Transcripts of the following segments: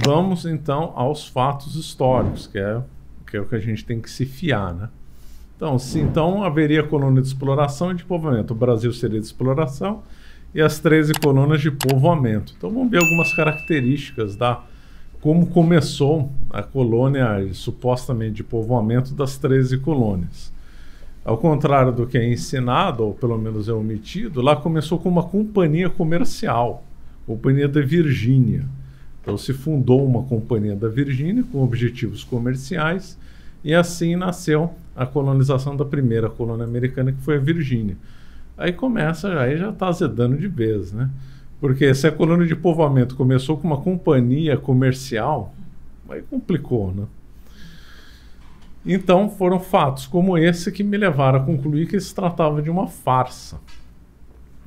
vamos então aos fatos históricos, que é o que a gente tem que se fiar, né? Então haveria colônia de exploração e de povoamento. O Brasil seria de exploração e as 13 colônias de povoamento. Então vamos ver algumas características como começou a colônia supostamente de povoamento das 13 colônias. Ao contrário do que é ensinado, ou pelo menos é omitido, lá começou com uma companhia comercial, Companhia da Virgínia. Então se fundou uma Companhia da Virgínia com objetivos comerciais e assim nasceu a colonização da primeira colônia americana, que foi a Virgínia. Aí já está azedando de vez, né? Porque se a colônia de povoamento começou com uma companhia comercial, aí complicou, né? Então foram fatos como esse que me levaram a concluir que se tratava de uma farsa,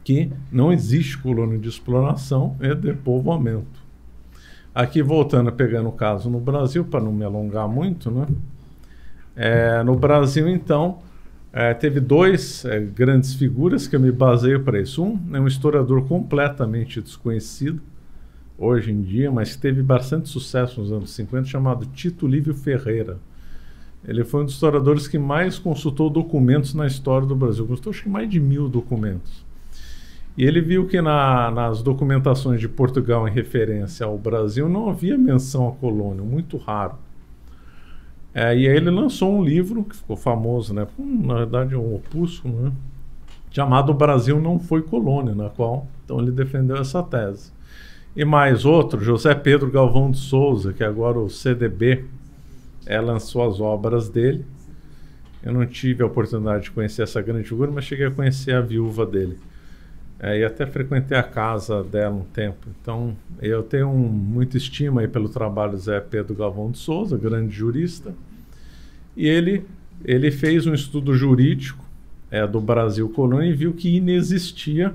que não existe colônia de exploração e de povoamento. Aqui voltando, pegando o caso no Brasil, para não me alongar muito, né? No Brasil, então, teve dois grandes figuras que eu me baseio para isso. Um é um historiador completamente desconhecido hoje em dia, mas que teve bastante sucesso nos anos 50, chamado Tito Livio Ferreira. Ele foi um dos historiadores que mais consultou documentos na história do Brasil. Consultou acho que mais de 1000 documentos. E ele viu que nas documentações de Portugal em referência ao Brasil não havia menção à colônia, muito raro. E aí ele lançou um livro que ficou famoso, né? Na verdade um opúsculo, né? Chamado O Brasil Não Foi Colônia, na qual então ele defendeu essa tese. E mais outro, José Pedro Galvão de Souza, que agora o CDB lançou as obras dele. Eu não tive a oportunidade de conhecer essa grande figura, mas cheguei a conhecer a viúva dele. E até frequentei a casa dela um tempo. Então, eu tenho muita estima aí pelo trabalho do José Pedro Galvão de Souza, grande jurista. E ele fez um estudo jurídico do Brasil colônia e viu que inexistia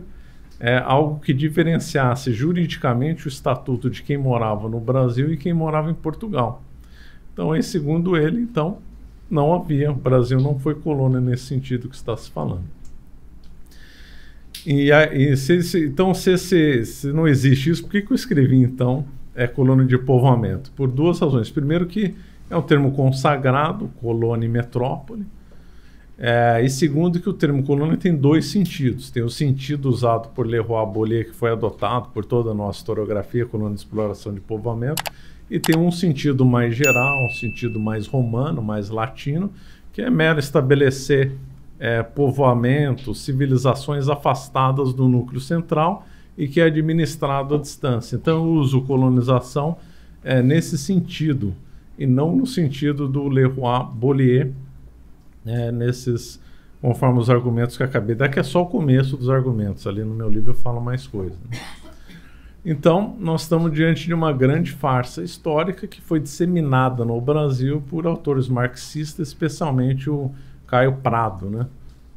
algo que diferenciasse juridicamente o estatuto de quem morava no Brasil e quem morava em Portugal. Então, segundo ele, então, não havia, o Brasil não foi colônia nesse sentido que está se falando. Então, se não existe isso, por que eu escrevi, então, colônia de povoamento? Por duas razões. Primeiro que é um termo consagrado, colônia e metrópole. E segundo que o termo colônia tem dois sentidos. Tem o sentido usado por Leroy Beaulieu, que foi adotado por toda a nossa historiografia, colônia de exploração de povoamento, e tem um sentido mais geral, um sentido mais romano, mais latino, que é mero estabelecer povoamento, civilizações afastadas do núcleo central e que é administrado à distância. Então eu uso colonização nesse sentido, e não no sentido do Leroy Beaulieu, conforme os argumentos que eu acabei de dar, que é só o começo dos argumentos. Ali no meu livro eu falo mais coisas, né? Então, nós estamos diante de uma grande farsa histórica que foi disseminada no Brasil por autores marxistas, especialmente o Caio Prado, né?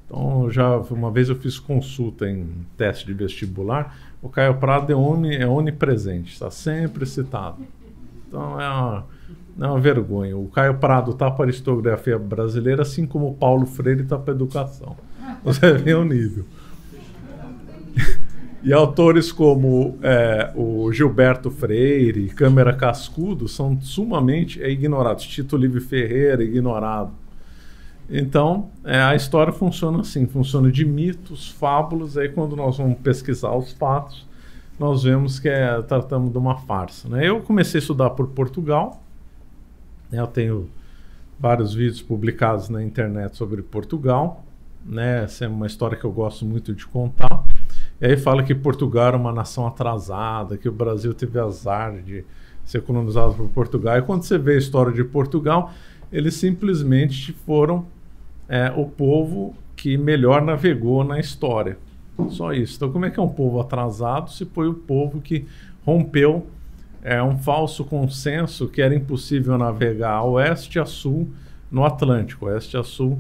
Então, uma vez eu fiz consulta em teste de vestibular, o Caio Prado é onipresente, está sempre citado. Então, é uma vergonha. O Caio Prado está para a historiografia brasileira, assim como o Paulo Freire está para a educação. Você vê o nível. E autores como o Gilberto Freire, Câmara Cascudo, são sumamente ignorados. Tito Livio Ferreira, ignorado. Então, a história funciona assim, funciona de mitos, fábulas. Aí quando nós vamos pesquisar os fatos, nós vemos que tratamos de uma farsa, né? Eu comecei a estudar por Portugal, né? Eu tenho vários vídeos publicados na internet sobre Portugal, né? Essa é uma história que eu gosto muito de contar. E aí fala que Portugal era uma nação atrasada, que o Brasil teve azar de ser colonizado por Portugal. E quando você vê a história de Portugal, eles simplesmente foram o povo que melhor navegou na história. Só isso. Então, como é que é um povo atrasado se foi o povo que rompeu um falso consenso que era impossível navegar a oeste a sul no Atlântico, oeste a sul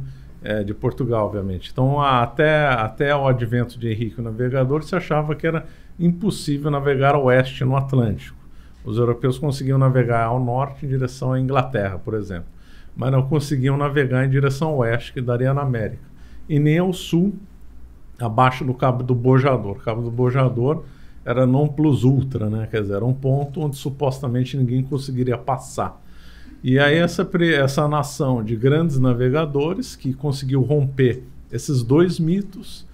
de Portugal, obviamente. Então, até o advento de Henrique o Navegador, se achava que era impossível navegar a oeste no Atlântico. Os europeus conseguiam navegar ao norte em direção à Inglaterra, por exemplo, mas não conseguiam navegar em direção ao oeste, que daria na América, e nem ao sul, abaixo do Cabo do Bojador. O Cabo do Bojador era non plus ultra, né? Quer dizer, era um ponto onde supostamente ninguém conseguiria passar. E aí essa nação de grandes navegadores que conseguiu romper esses dois mitos,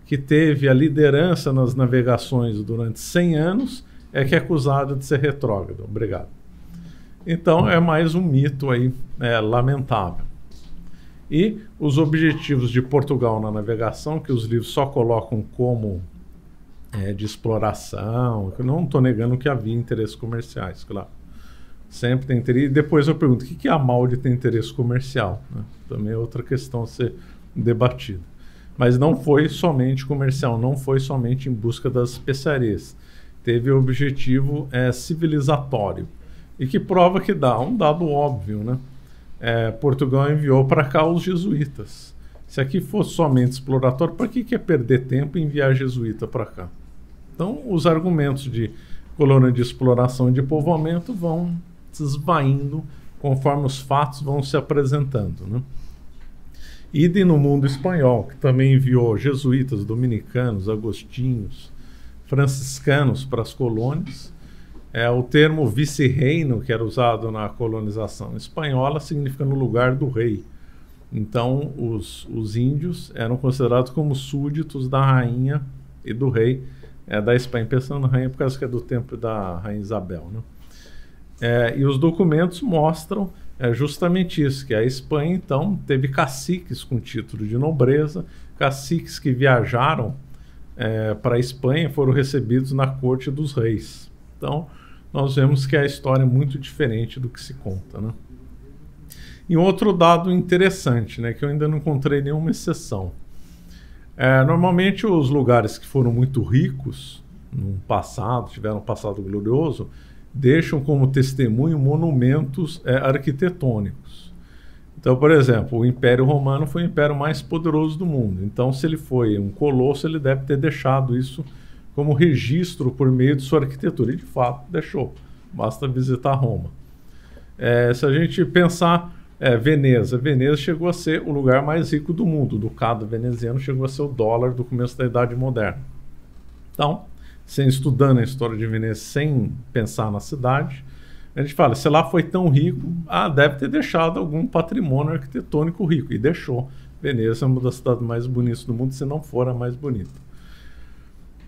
que teve a liderança nas navegações durante 100 anos, é que é acusado de ser retrógrado. Obrigado. Então é mais um mito aí, lamentável. E os objetivos de Portugal na navegação, que os livros só colocam como de exploração, eu não estou negando que havia interesses comerciais, claro. Sempre tem interesse. E depois eu pergunto, o que há mal de ter interesse comercial? Né? Também é outra questão a ser debatida. Mas não foi somente comercial, não foi somente em busca das especiarias. Teve o objetivo civilizatório. E que prova que dá um dado óbvio, né? Portugal enviou para cá os jesuítas. Se aqui fosse somente exploratório, para que é perder tempo em enviar jesuíta para cá? Então, os argumentos de colônia de exploração e de povoamento vão se esvaindo conforme os fatos vão se apresentando, né? Idem no mundo espanhol, que também enviou jesuítas, dominicanos, agostinhos, franciscanos para as colônias. O termo vice-reino, que era usado na colonização espanhola, significa no lugar do rei. Então, os índios eram considerados como súditos da rainha e do rei da Espanha. Pensando na rainha por causa que é do tempo da rainha Isabel, né? E os documentos mostram justamente isso, que a Espanha, então, teve caciques com título de nobreza, caciques que viajaram para a Espanha foram recebidos na corte dos reis. Então, nós vemos que a história é muito diferente do que se conta, né? E outro dado interessante, né, que eu ainda não encontrei nenhuma exceção. Normalmente os lugares que foram muito ricos no passado, tiveram um passado glorioso, deixam como testemunho monumentos arquitetônicos. Então, por exemplo, o Império Romano foi o império mais poderoso do mundo. Então, se ele foi um colosso, ele deve ter deixado isso como registro por meio de sua arquitetura. E, de fato, deixou. Basta visitar Roma. Se a gente pensar Veneza. Veneza chegou a ser o lugar mais rico do mundo. O ducado veneziano chegou a ser o dólar do começo da Idade Moderna. Então, estudando a história de Veneza sem pensar na cidade, a gente fala, se lá foi tão rico, deve ter deixado algum patrimônio arquitetônico rico. E deixou. Veneza é uma das cidades mais bonitas do mundo, se não for a mais bonita.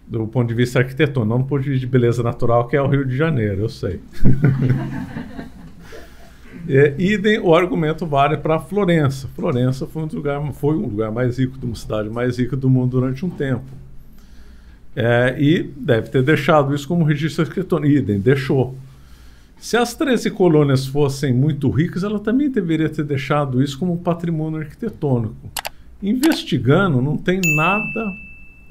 Do ponto de vista arquitetônico, não do ponto de vista de beleza natural, que é o Rio de Janeiro, eu sei. Idem, o argumento vale para Florença. Florença foi um lugar mais rico, uma cidade mais rica do mundo durante um tempo. E deve ter deixado isso como registro arquitetônico. Idem, deixou. Se as 13 colônias fossem muito ricas, ela também deveria ter deixado isso como patrimônio arquitetônico. Investigando, não tem nada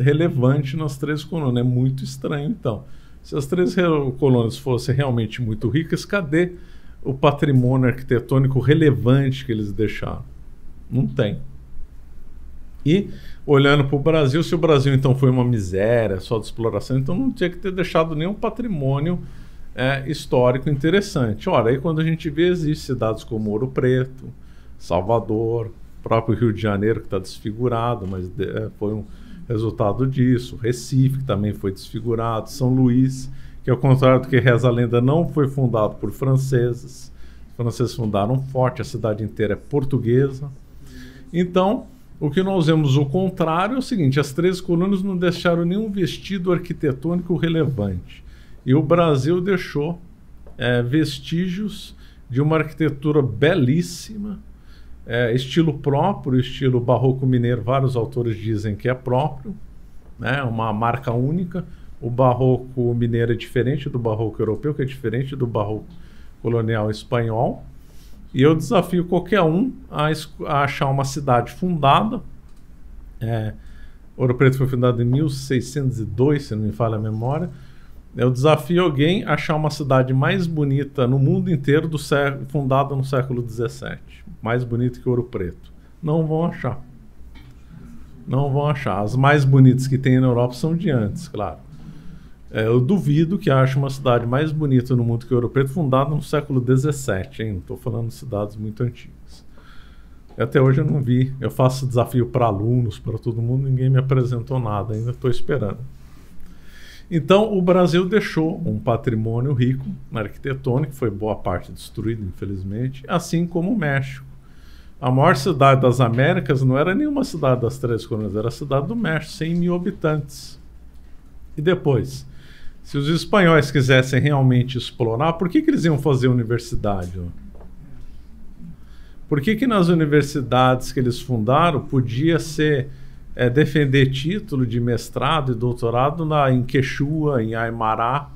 relevante nas 13 colônias. É muito estranho, então. Se as 13 colônias fossem realmente muito ricas, cadê o patrimônio arquitetônico relevante que eles deixaram? Não tem. E, olhando para o Brasil, se o Brasil então foi uma miséria só de exploração, então não tinha que ter deixado nenhum patrimônio histórico interessante. Ora, aí quando a gente vê, existem cidades como Ouro Preto, Salvador, próprio Rio de Janeiro, que está desfigurado, mas foi um resultado disso. Recife, que também foi desfigurado. São Luís, que ao contrário do que reza a lenda, não foi fundado por franceses. Os franceses fundaram um forte, a cidade inteira é portuguesa. Então, o que nós vemos o contrário é o seguinte, as 13 colônias não deixaram nenhum vestido arquitetônico relevante. E o Brasil deixou vestígios de uma arquitetura belíssima, estilo próprio, estilo barroco mineiro, vários autores dizem que é próprio, né, uma marca única. O barroco mineiro é diferente do barroco europeu, que é diferente do barroco colonial espanhol. E eu desafio qualquer um a achar uma cidade fundada. Ouro Preto foi fundado em 1602, se não me falha a memória. Eu desafio alguém a achar uma cidade mais bonita no mundo inteiro fundada no século XVII. Mais bonita que Ouro Preto. Não vão achar. Não vão achar. As mais bonitas que tem na Europa são de antes, claro. Eu duvido que ache uma cidade mais bonita no mundo que Ouro Preto fundada no século XVII, hein? Não estou falando de cidades muito antigas. Até hoje eu não vi. Eu faço desafio para alunos, para todo mundo, ninguém me apresentou nada, ainda estou esperando. Então, o Brasil deixou um patrimônio rico arquitetônico, que foi boa parte destruído, infelizmente, assim como o México. A maior cidade das Américas não era nenhuma cidade das 13 colônias, era a cidade do México, 100 mil habitantes. E depois, se os espanhóis quisessem realmente explorar, por que eles iam fazer universidade? Por que nas universidades que eles fundaram podia ser defender título de mestrado e doutorado em Quechua, em Aymara,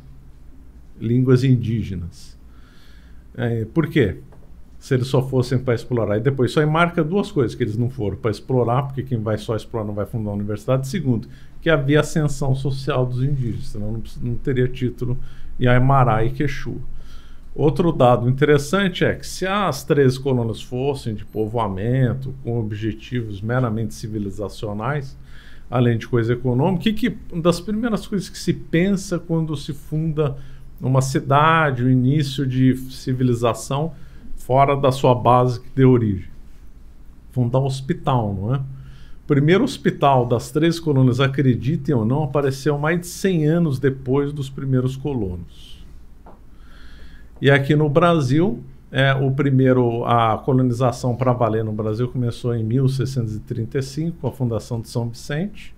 línguas indígenas? Por quê? Se eles só fossem para explorar. E depois só marca duas coisas, que eles não foram para explorar, porque quem vai só explorar não vai fundar a universidade. Segundo, que havia ascensão social dos indígenas, senão não teria título em Aymara e Quechua. Outro dado interessante é que se as 13 colônias fossem de povoamento, com objetivos meramente civilizacionais, além de coisa econômica, uma das primeiras coisas que se pensa quando se funda uma cidade, o início de civilização fora da sua base de origem? Fundar um hospital, não é? O primeiro hospital das 13 colônias, acreditem ou não, apareceu mais de 100 anos depois dos primeiros colonos. E aqui no Brasil, a colonização para valer no Brasil começou em 1635, com a fundação de São Vicente.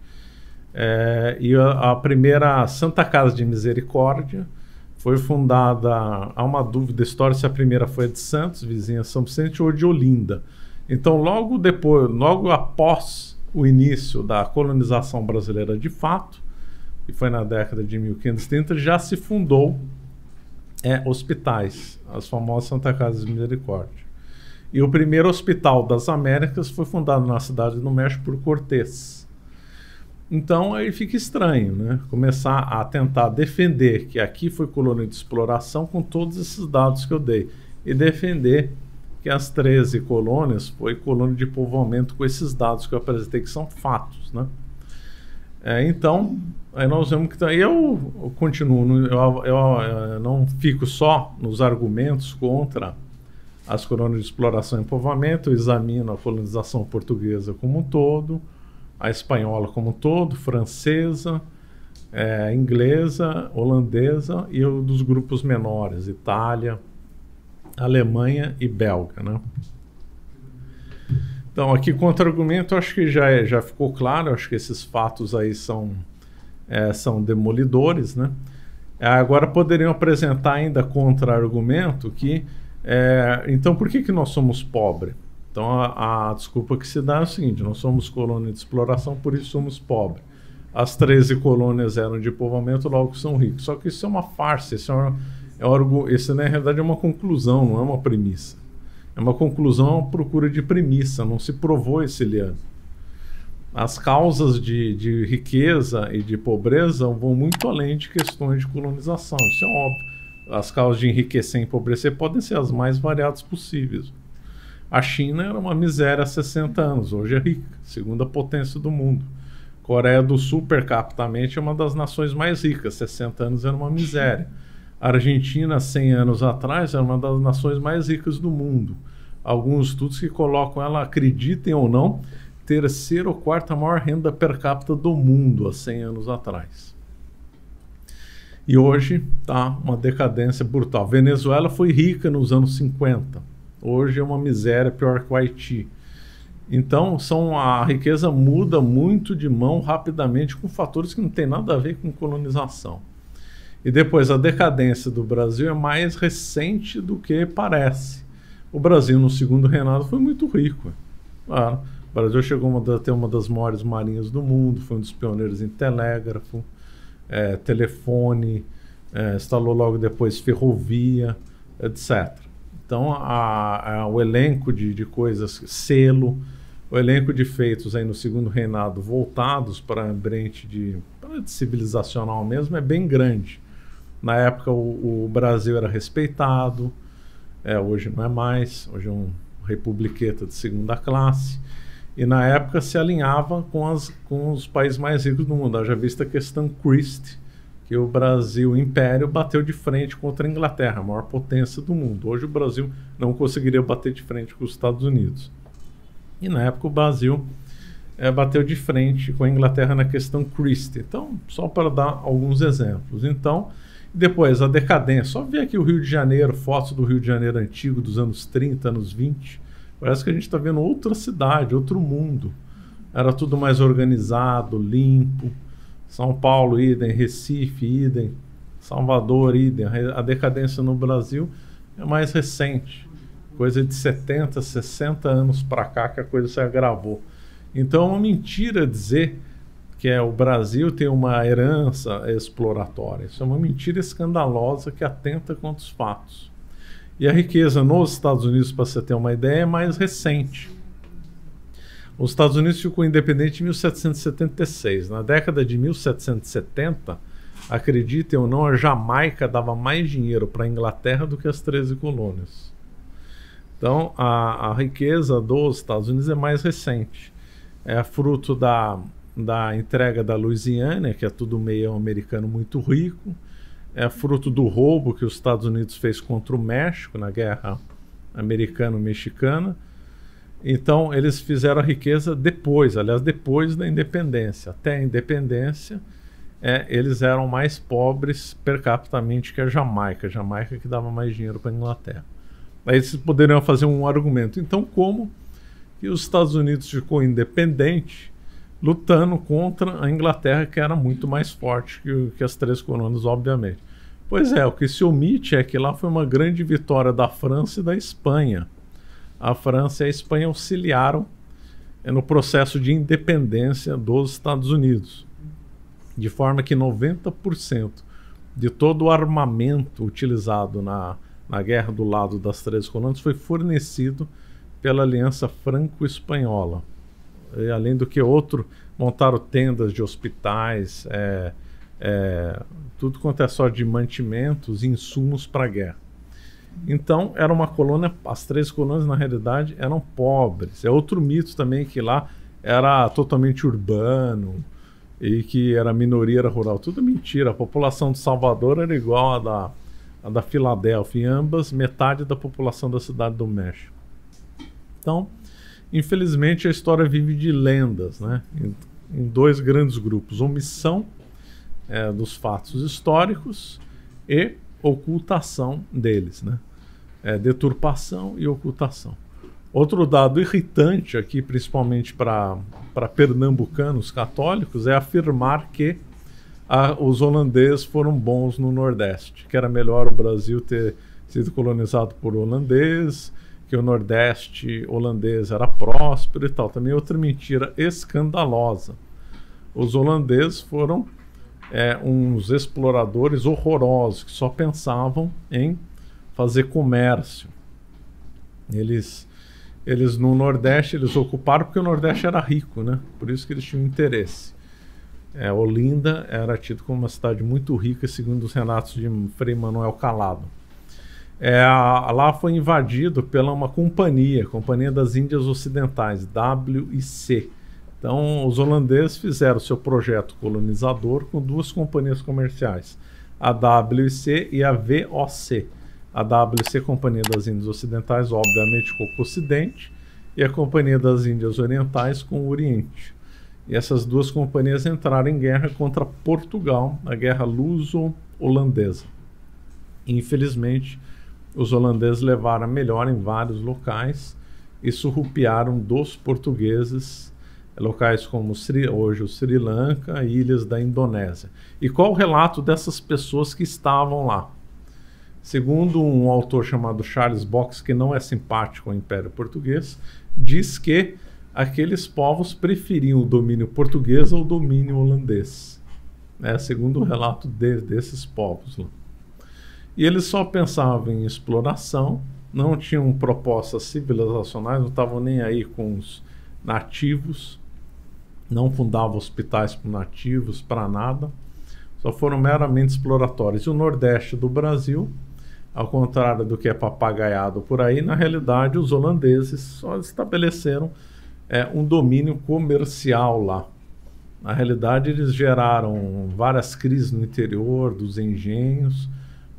E a primeira Santa Casa de Misericórdia foi fundada, há uma dúvida histórica se a primeira foi a de Santos, vizinha São Vicente, ou de Olinda. Então, logo após o início da colonização brasileira de fato, que foi na década de 1530, já se fundou hospitais, as famosas Santa Casa de Misericórdia. E o primeiro hospital das Américas foi fundado na cidade do México por Cortés. Então aí fica estranho, né? Começar a tentar defender que aqui foi colônia de exploração com todos esses dados que eu dei, e defender que as 13 colônias foi colônia de povoamento com esses dados que eu apresentei, que são fatos, né? Então, aí nós vemos que eu continuo, eu não fico só nos argumentos contra as colônias de exploração e povoamento, eu examino a colonização portuguesa como um todo, a espanhola como um todo, francesa, inglesa, holandesa e o dos grupos menores, Itália, Alemanha e belga, né? Então, aqui contra-argumento, acho que já ficou claro, acho que esses fatos aí são demolidores, né? Agora poderiam apresentar ainda contra-argumento que, então por que nós somos pobres? Então a desculpa que se dá é o seguinte: nós somos colônia de exploração, por isso somos pobres. As 13 colônias eram de povoamento, logo são ricos. Só que isso é uma farsa, isso na realidade é uma conclusão, não é uma premissa. É uma conclusão à procura de premissa, não se provou esse ano. As causas de riqueza e de pobreza vão muito além de questões de colonização, isso é óbvio. As causas de enriquecer e empobrecer podem ser as mais variadas possíveis. A China era uma miséria há 60 anos, hoje é rica, segunda potência do mundo. Coreia do Sul, per capitamente, é uma das nações mais ricas, 60 anos era uma miséria. A Argentina, 100 anos atrás, era uma das nações mais ricas do mundo. Alguns estudos que colocam ela, acreditem ou não, terceira ou quarta maior renda per capita do mundo há 100 anos atrás. E hoje está uma decadência brutal. Venezuela foi rica nos anos 50. Hoje é uma miséria pior que o Haiti. Então, a riqueza muda muito de mão rapidamente com fatores que não tem nada a ver com colonização. E depois, a decadência do Brasil é mais recente do que parece. O Brasil, no segundo reinado, foi muito rico. Claro, o Brasil chegou a ter uma das maiores marinhas do mundo, foi um dos pioneiros em telégrafo, telefone, instalou logo depois ferrovia, etc. Então, o elenco de coisas, selo, o elenco de feitos aí no segundo reinado voltados para ambiente de civilizacional mesmo é bem grande. Na época o Brasil era respeitado, hoje não é mais, hoje é um republiqueta de segunda classe, e na época se alinhava com os países mais ricos do mundo. Já vista a questão Christie, que o Brasil, o Império, bateu de frente contra a Inglaterra, a maior potência do mundo. Hoje o Brasil não conseguiria bater de frente com os Estados Unidos. E na época o Brasil bateu de frente com a Inglaterra na questão Christie. Então, só para dar alguns exemplos. Então, depois a decadência. Só ver aqui o Rio de Janeiro, fotos do Rio de Janeiro antigo, dos anos 30, anos 20. Parece que a gente está vendo outra cidade, outro mundo. Era tudo mais organizado, limpo. São Paulo, idem. Recife, idem. Salvador, idem. A decadência no Brasil é mais recente. Coisa de 70, 60 anos para cá que a coisa se agravou. Então é uma mentira dizer que o Brasil tem uma herança exploratória. Isso é uma mentira escandalosa que atenta contra os fatos. E a riqueza nos Estados Unidos, para você ter uma ideia, é mais recente. Os Estados Unidos ficou independente em 1776. Na década de 1770, acreditem ou não, a Jamaica dava mais dinheiro para a Inglaterra do que as 13 colônias. Então, a riqueza dos Estados Unidos é mais recente. É fruto da entrega da Louisiana, que é tudo meio americano muito rico. É fruto do roubo que os Estados Unidos fez contra o México na Guerra Americano-Mexicana. Então, eles fizeram a riqueza depois, aliás, depois da independência. Até a independência, eles eram mais pobres per capita que a Jamaica. A Jamaica que dava mais dinheiro para a Inglaterra. Aí eles poderiam fazer um argumento. Então, como que os Estados Unidos ficou independente, lutando contra a Inglaterra, que era muito mais forte que as 3 colônias, obviamente? Pois é, o que se omite é que lá foi uma grande vitória da França e da Espanha. A França e a Espanha auxiliaram no processo de independência dos Estados Unidos, de forma que 90% de todo o armamento utilizado na guerra do lado das 13 colônias foi fornecido pela Aliança Franco-Espanhola. Além do que montaram tendas de hospitais, tudo quanto é só de mantimentos, insumos para a guerra. Então, era uma colônia, as 13 colônias na realidade eram pobres. É outro mito também que lá era totalmente urbano e que era minoria, era rural. Tudo mentira. A população de Salvador era igual a da Filadélfia, e ambas metade da população da cidade do México. Então, infelizmente, a história vive de lendas, né? Em 2 grandes grupos: omissão dos fatos históricos e ocultação deles, né? Deturpação e ocultação. Outro dado irritante aqui, principalmente para pernambucanos católicos, é afirmar que os holandeses foram bons no Nordeste, que era melhor o Brasil ter sido colonizado por holandeses, que o Nordeste holandês era próspero e tal. Também outra mentira escandalosa. Os holandeses foram uns exploradores horrorosos que só pensavam em fazer comércio. Eles no Nordeste eles ocuparam porque o Nordeste era rico, né? Por isso que eles tinham interesse. Olinda era tido como uma cidade muito rica, segundo os relatos de Frei Manuel Calado. Lá foi invadido pela uma Companhia das Índias Ocidentais, WIC. Então, os holandeses fizeram seu projeto colonizador com 2 companhias comerciais, a WIC e a VOC. A WIC, Companhia das Índias Ocidentais, obviamente com o Ocidente, e a Companhia das Índias Orientais com o Oriente. E essas 2 companhias entraram em guerra contra Portugal, a Guerra Luso-Holandesa. Infelizmente, os holandeses levaram a melhor em vários locais e surrupiaram dos portugueses locais como hoje o Sri Lanka e ilhas da Indonésia. E qual o relato dessas pessoas que estavam lá? Segundo um autor chamado Charles Box, que não é simpático ao Império Português, diz que aqueles povos preferiam o domínio português ao domínio holandês. Segundo o relato desses povos lá. E eles só pensavam em exploração, não tinham propostas civilizacionais, não estavam nem aí com os nativos, não fundavam hospitais para nativos, para nada, só foram meramente exploratórios. E o Nordeste do Brasil, ao contrário do que é papagaiado por aí, na realidade os holandeses só estabeleceram um domínio comercial lá. Na realidade eles geraram várias crises no interior dos engenhos,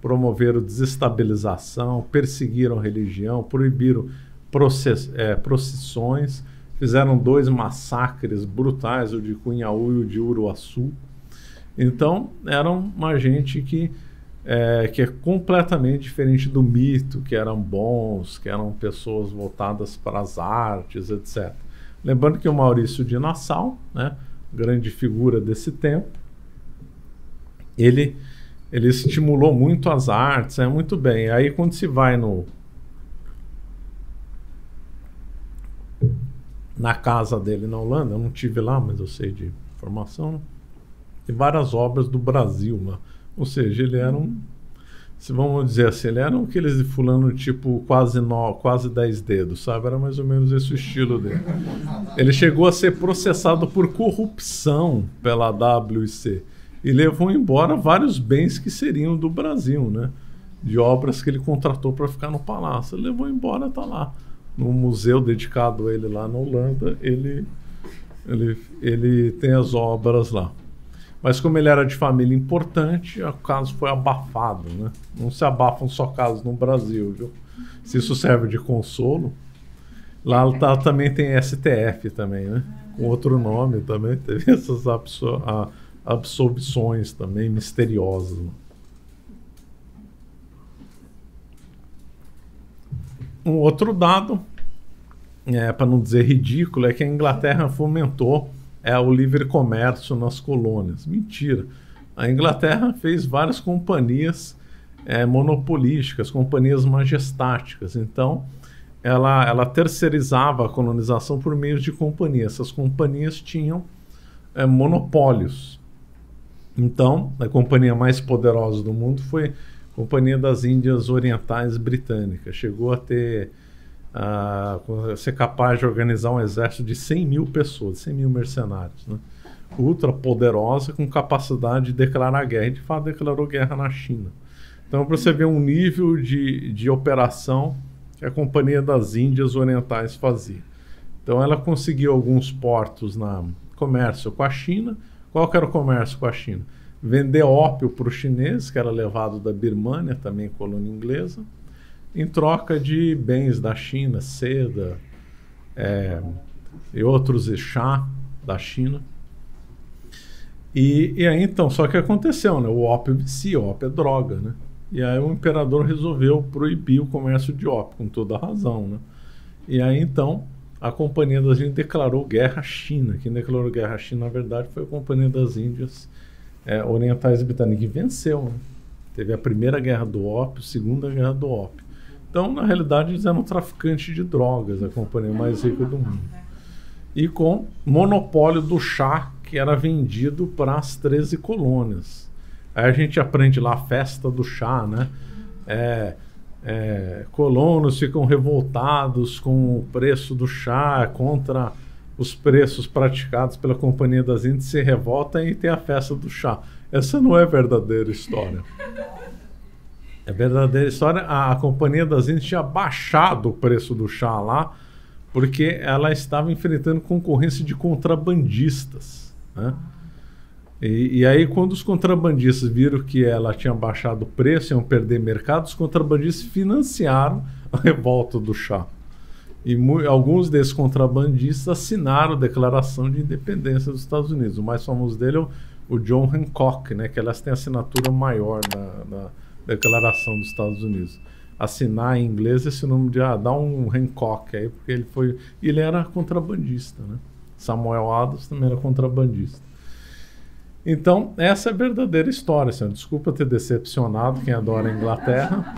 promoveram desestabilização, perseguiram a religião, proibiram procissões, fizeram 2 massacres brutais, o de Cunhaú e o de Uruaçu. Então, era uma gente que é completamente diferente do mito, que eram bons, que eram pessoas voltadas para as artes, etc. Lembrando que o Maurício de Nassau, né, grande figura desse tempo, ele estimulou muito as artes, muito bem. Aí quando se vai na casa dele na Holanda, eu não tive lá, mas eu sei de informação, tem várias obras do Brasil lá. Ou seja, ele era se vamos dizer assim, ele era aqueles de fulano tipo quase 10 dedos, sabe? Era mais ou menos esse o estilo dele. Ele chegou a ser processado por corrupção pela WC e levou embora vários bens que seriam do Brasil, né? De obras que ele contratou para ficar no palácio. Ele levou embora, tá lá. No museu dedicado a ele lá na Holanda, ele tem as obras lá. Mas como ele era de família importante, o caso foi abafado, né? Não se abafam só casos no Brasil, viu? Se isso serve de consolo. Lá também tem STF também, né? Com outro nome também. Teve essas absolvições também misteriosas. Um outro dado, para não dizer ridículo, é que a Inglaterra fomentou o livre comércio nas colônias. Mentira. A Inglaterra fez várias companhias monopolísticas, companhias majestáticas. Então, ela terceirizava a colonização por meio de companhias. Essas companhias tinham monopólios. Então, a companhia mais poderosa do mundo foi a Companhia das Índias Orientais Britânicas. Chegou a ser capaz de organizar um exército de 100 mil pessoas, 100 mil mercenários, né? Ultra poderosa, com capacidade de declarar guerra. E de fato declarou guerra na China. Então, para você ver um nível de operação que a Companhia das Índias Orientais fazia. Então, ela conseguiu alguns portos na comércio com a China. Qual que era o comércio com a China? Vender ópio para o chinês, que era levado da Birmânia, também colônia inglesa, em troca de bens da China, seda e outros, chá da China. E aí então, só que aconteceu, né? O ópio vicia, o ópio é droga, né? E aí o imperador resolveu proibir o comércio de ópio, com toda a razão, né? E aí então, a Companhia das Índias declarou guerra à China. Quem declarou guerra à China, na verdade, foi a Companhia das Índias Orientais Britânicas, que venceu, né? Teve a primeira guerra do ópio, a segunda guerra do ópio. Então, na realidade, eles eram traficantes de drogas, a companhia mais rica do mundo. E com monopólio do chá, que era vendido para as 13 colônias. Aí a gente aprende lá a festa do chá, né? Colonos ficam revoltados com o preço do chá, contra os preços praticados pela Companhia das Índias, se revoltam e tem a festa do chá. Essa não é verdadeira história. É verdadeira história. A Companhia das Índias tinha baixado o preço do chá lá, porque ela estava enfrentando concorrência de contrabandistas, né? E aí, quando os contrabandistas viram que ela tinha baixado o preço, iam perder mercado, os contrabandistas financiaram a revolta do chá. E alguns desses contrabandistas assinaram a Declaração de Independência dos Estados Unidos. O mais famoso dele é o John Hancock, né, que elas têm a assinatura maior na Declaração dos Estados Unidos. Assinar em inglês esse nome de dá um Hancock aí, porque ele era contrabandista, né? Samuel Adams também era contrabandista. Então, essa é a verdadeira história, senhor. Desculpa ter decepcionado quem adora a Inglaterra.